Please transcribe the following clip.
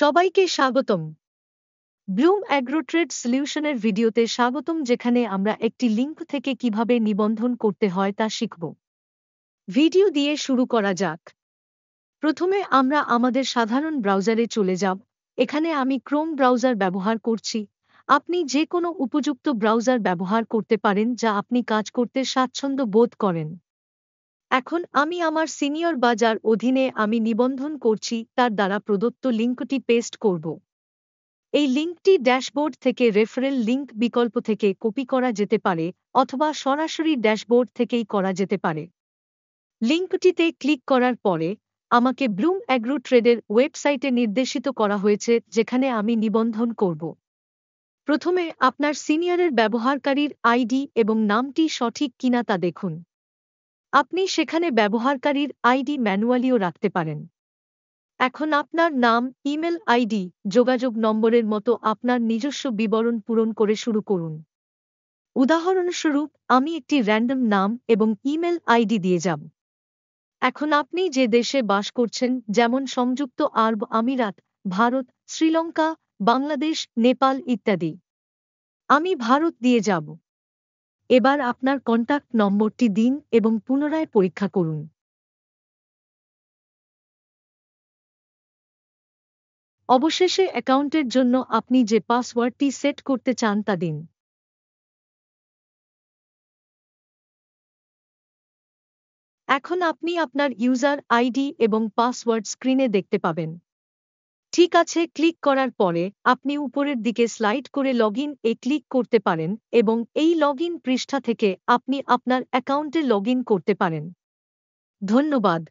সবাইকে স্বাগতম। Bloom agro trade সলিউশনের ভিডিওতে স্বাগতম, যেখানে আমরা একটি লিঙ্ক থেকে কিভাবে নিবন্ধন করতে হয় তা শিখব। ভিডিও দিয়ে শুরু করা যাক। প্রথমে আমরা আমাদের সাধারণ ব্রাউজারে চলে যাব। এখানে আমি ক্রোম ব্রাউজার ব্যবহার করছি। আপনি যে কোনো উপযুক্ত ব্রাউজার ব্যবহার করতে পারেন যা আপনি কাজ করতে স্বাচ্ছন্দ্য বোধ করেন। এখন আমি আমার সিনিয়র বাজার অধীনে আমি নিবন্ধন করছি, তার দ্বারা প্রদত্ত লিঙ্কটি পেস্ট করব। এই লিঙ্কটি ড্যাশবোর্ড থেকে রেফারেল লিঙ্ক বিকল্প থেকে কপি করা যেতে পারে অথবা সরাসরি ড্যাশবোর্ড থেকেই করা যেতে পারে। লিঙ্কটিতে ক্লিক করার পরে আমাকে ব্লুম অ্যাগ্রো ট্রেডের ওয়েবসাইটে নির্দেশিত করা হয়েছে, যেখানে আমি নিবন্ধন করব। প্রথমে আপনার সিনিয়রের ব্যবহারকারীর আইডি এবং নামটি সঠিক কিনা তা দেখুন। আপনি সেখানে ব্যবহারকারীর আইডি ম্যানুয়ালিও রাখতে পারেন। এখন আপনার নাম, ইমেল আইডি, যোগাযোগ নম্বরের মতো আপনার নিজস্ব বিবরণ পূরণ করে শুরু করুন। উদাহরণস্বরূপ আমি একটি র্যান্ডম নাম এবং ইমেল আইডি দিয়ে যাব। এখন আপনি যে দেশে বাস করছেন, যেমন সংযুক্ত আরব আমিরাত, ভারত, শ্রীলঙ্কা, বাংলাদেশ, নেপাল ইত্যাদি। আমি ভারত দিয়ে যাব। এবার আপনার কন্টাক্ট নম্বরটি দিন এবং পুনরায় পরীক্ষা করুন। অবশেষে অ্যাকাউন্টের জন্য আপনি যে পাসওয়ার্ডটি সেট করতে চান তা দিন। এখন আপনি আপনার ইউজার আইডি এবং পাসওয়ার্ড স্ক্রিনে দেখতে পাবেন। ঠিক আছে, ক্লিক করার পরে আপনি উপরের দিকে স্লাইড করে লগইন এ ক্লিক করতে পারেন এবং এই লগইন পৃষ্ঠা থেকে আপনি আপনার অ্যাকাউন্টে লগইন করতে পারেন। ধন্যবাদ।